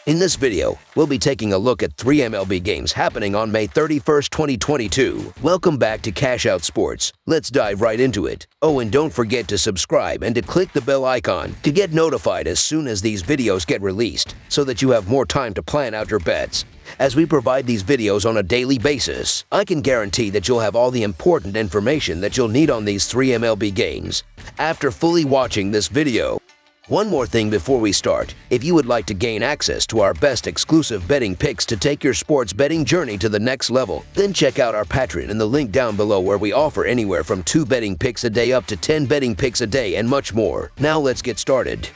In this video, we'll be taking a look at 3 MLB games happening on May 31st, 2022. Welcome back to Cash Out Sports. Let's dive right into it. Oh, and don't forget to subscribe and to click the bell icon to get notified as soon as these videos get released, so that you have more time to plan out your bets. As we provide these videos on a daily basis, I can guarantee that you'll have all the important information that you'll need on these 3 MLB games after fully watching this video. One more thing before we start. If you would like to gain access to our best exclusive betting picks to take your sports betting journey to the next level, then check out our Patreon in the link down below, where we offer anywhere from 2 betting picks a day up to 10 betting picks a day and much more. Now let's get started.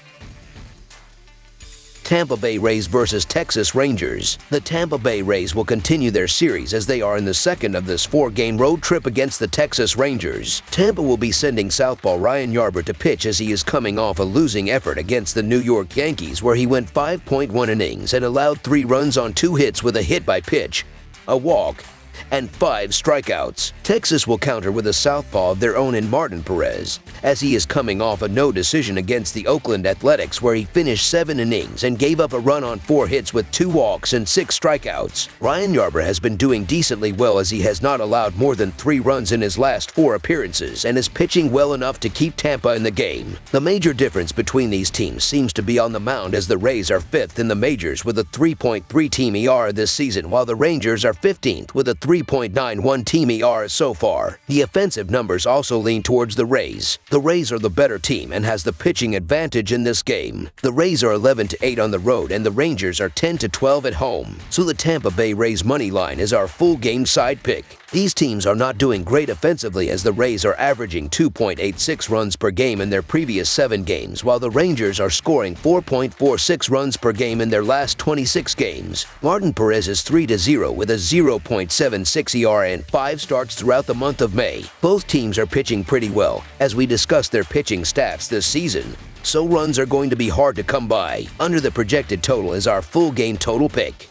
Tampa Bay Rays versus Texas Rangers. The Tampa Bay Rays will continue their series as they are in the second of this 4-game road trip against the Texas Rangers. Tampa will be sending southpaw Ryan Yarbrough to pitch as he is coming off a losing effort against the New York Yankees, where he went 5.1 innings and allowed 3 runs on 2 hits with a hit by pitch, a walk, and 5 strikeouts. Texas will counter with a southpaw of their own in Martin Perez, as he is coming off a no decision against the Oakland Athletics, where he finished 7 innings and gave up a run on 4 hits with 2 walks and 6 strikeouts. Ryan Yarbrough has been doing decently well, as he has not allowed more than 3 runs in his last 4 appearances and is pitching well enough to keep Tampa in the game. The major difference between these teams seems to be on the mound, as the Rays are 5th in the majors with a 3.3 team ERA this season, while the Rangers are 15th with a 3.91 team ERA so far. The offensive numbers also lean towards the Rays. The Rays are the better team and has the pitching advantage in this game. The Rays are 11-8 on the road and the Rangers are 10-12 at home. So the Tampa Bay Rays money line is our full game side pick. These teams are not doing great offensively, as the Rays are averaging 2.86 runs per game in their previous 7 games, while the Rangers are scoring 4.46 runs per game in their last 26 games. Martin Perez is 3-0 with a 0.76 ERA and 5 starts throughout the month of May. Both teams are pitching pretty well, as we discussed their pitching stats this season, so runs are going to be hard to come by. Under the projected total is our full game total pick.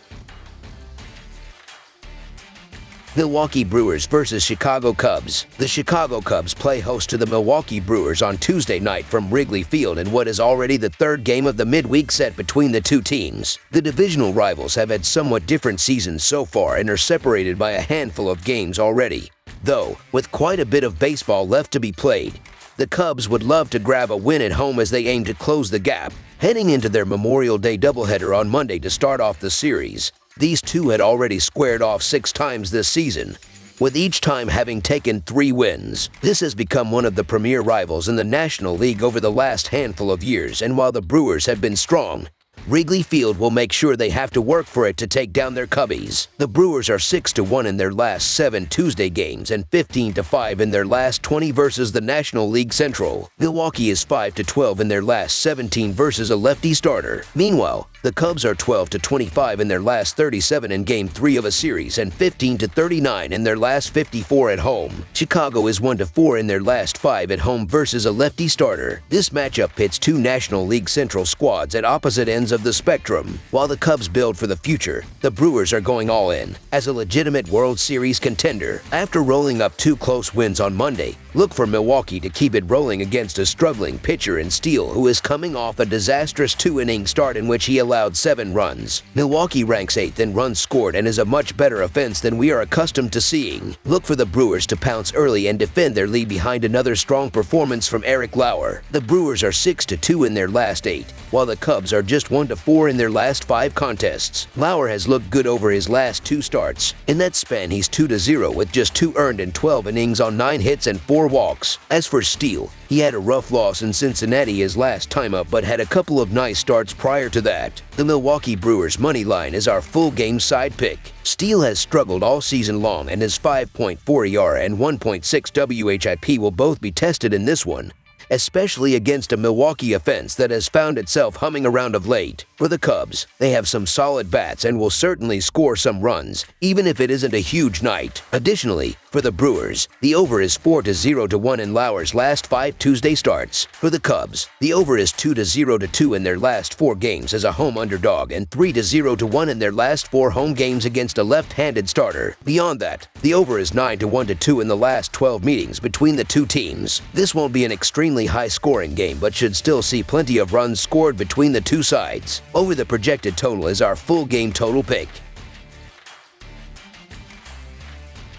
Milwaukee Brewers versus Chicago Cubs. The Chicago Cubs play host to the Milwaukee Brewers on Tuesday night from Wrigley Field in what is already the 3rd game of the midweek set between the two teams. The divisional rivals have had somewhat different seasons so far and are separated by a handful of games already. Though, with quite a bit of baseball left to be played, the Cubs would love to grab a win at home as they aim to close the gap, heading into their Memorial Day doubleheader on Monday to start off the series. These two had already squared off 6 times this season, with each time having taken 3 wins. This has become one of the premier rivals in the National League over the last handful of years, and while the Brewers have been strong, Wrigley Field will make sure they have to work for it to take down their Cubbies. The Brewers are 6-1 in their last 7 Tuesday games and 15-5 in their last 20 versus the National League Central. Milwaukee is 5-12 in their last 17 versus a lefty starter. Meanwhile, the Cubs are 12-25 in their last 37 in Game 3 of a series and 15-39 in their last 54 at home. Chicago is 1-4 in their last 5 at home versus a lefty starter. This matchup pits 2 National League Central squads at opposite ends of the spectrum. While the Cubs build for the future, the Brewers are going all in as a legitimate World Series contender. After rolling up 2 close wins on Monday, look for Milwaukee to keep it rolling against a struggling pitcher in Steele, who is coming off a disastrous 2-inning start in which he allowed 7 runs. Milwaukee ranks 8th in runs scored and is a much better offense than we are accustomed to seeing. Look for the Brewers to pounce early and defend their lead behind another strong performance from Eric Lauer. The Brewers are 6-2 in their last 8, while the Cubs are just 1-4 in their last 5 contests. Lauer has looked good over his last 2 starts. In that span, he's 2-0 with just 2 earned in 12 innings on 9 hits and 4 walks. As for Steele, he had a rough loss in Cincinnati his last time up, but had a couple of nice starts prior to that. The Milwaukee Brewers money line is our full game side pick. Steele has struggled all season long, and his 5.4 ERA and 1.6 WHIP will both be tested in this one, especially against a Milwaukee offense that has found itself humming around of late. For the Cubs, they have some solid bats and will certainly score some runs, even if it isn't a huge night. Additionally, for the Brewers, the over is 4-0-1 in Lauer's last 5 Tuesday starts. For the Cubs, the over is 2-0-2 in their last 4 games as a home underdog and 3-0-1 in their last 4 home games against a left-handed starter. Beyond that, the over is 9-1-2 in the last 12 meetings between the two teams. This won't be an extremely extremely high-scoring game but should still see plenty of runs scored between the two sides. Over the projected total is our full game total pick.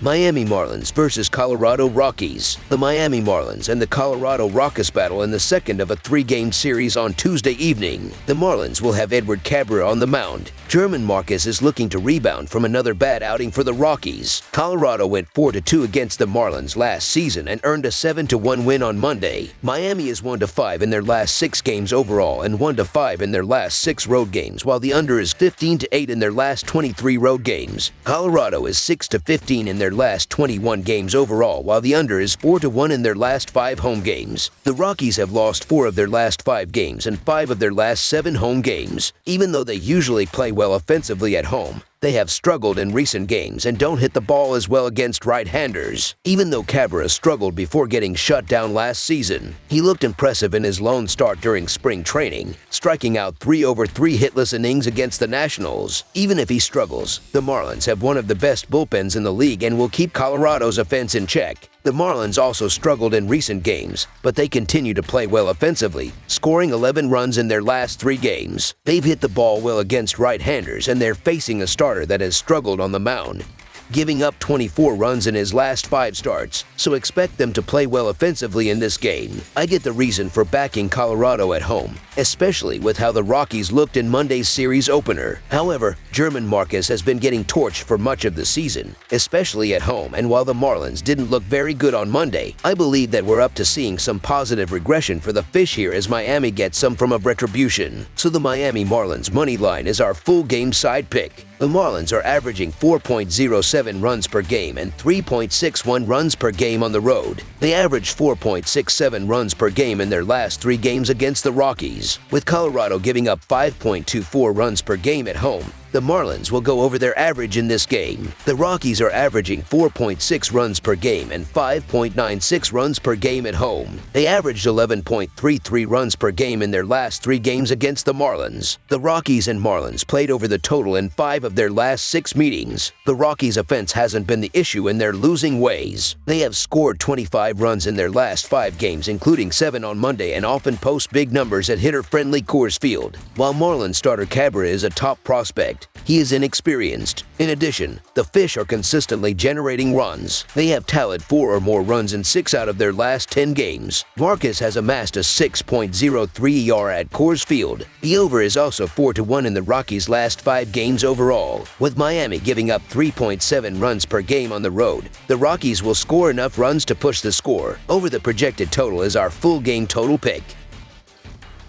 Miami Marlins versus Colorado Rockies. The Miami Marlins and the Colorado Rockies battle in the second of a three-game series on Tuesday evening. The Marlins will have Edward Cabrera on the mound. German Marquez is looking to rebound from another bad outing for the Rockies. Colorado went 4-2 against the Marlins last season and earned a 7-1 win on Monday. Miami is 1-5 in their last 6 games overall and 1-5 in their last 6 road games, while the under is 15-8 in their last 23 road games. Colorado is 6-15 in their last 21 games overall, while the under is 4-1 in their last 5 home games. The Rockies have lost 4 of their last 5 games and 5 of their last 7 home games. Even though they usually play well offensively at home, they have struggled in recent games and don't hit the ball as well against right-handers. Even though Cabrera struggled before getting shut down last season, he looked impressive in his lone start during spring training, striking out 3 over 3 hitless innings against the Nationals. Even if he struggles, the Marlins have one of the best bullpens in the league and will keep Colorado's offense in check. The Marlins also struggled in recent games, but they continue to play well offensively, scoring 11 runs in their last 3 games. They've hit the ball well against right-handers, and they're facing a starter that has struggled on the mound, giving up 24 runs in his last 5 starts, so expect them to play well offensively in this game. I get the reason for backing Colorado at home, especially with how the Rockies looked in Monday's series opener. However, German Marquez has been getting torched for much of the season, especially at home, and while the Marlins didn't look very good on Monday, I believe that we're up to seeing some positive regression for the Fish here as Miami gets some from a retribution. So the Miami Marlins money line is our full game side pick. The Marlins are averaging 4.07 runs per game and 3.61 runs per game on the road. They averaged 4.67 runs per game in their last 3 games against the Rockies, with Colorado giving up 5.24 runs per game at home. The Marlins will go over their average in this game. The Rockies are averaging 4.6 runs per game and 5.96 runs per game at home. They averaged 11.33 runs per game in their last 3 games against the Marlins. The Rockies and Marlins played over the total in 5 of their last 6 meetings. The Rockies' offense hasn't been the issue in their losing ways. They have scored 25 runs in their last 5 games, including 7 on Monday, and often post big numbers at hitter-friendly Coors Field. While Marlins starter Cabrera is a top prospect, he is inexperienced. In addition, the Fish are consistently generating runs. They have tallied 4 or more runs in 6 out of their last 10 games. Marquez has amassed a 6.03 ER at Coors Field. The over is also 4-1 in the Rockies' last 5 games overall. With Miami giving up 3.7 runs per game on the road, the Rockies will score enough runs to push the score. Over the projected total is our full game total pick.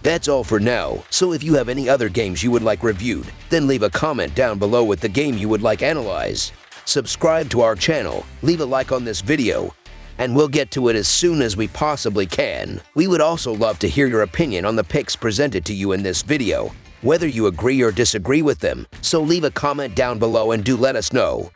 That's all for now, so if you have any other games you would like reviewed, then leave a comment down below with the game you would like analyzed. Subscribe to our channel, leave a like on this video, and we'll get to it as soon as we possibly can. We would also love to hear your opinion on the picks presented to you in this video, whether you agree or disagree with them, so leave a comment down below and do let us know.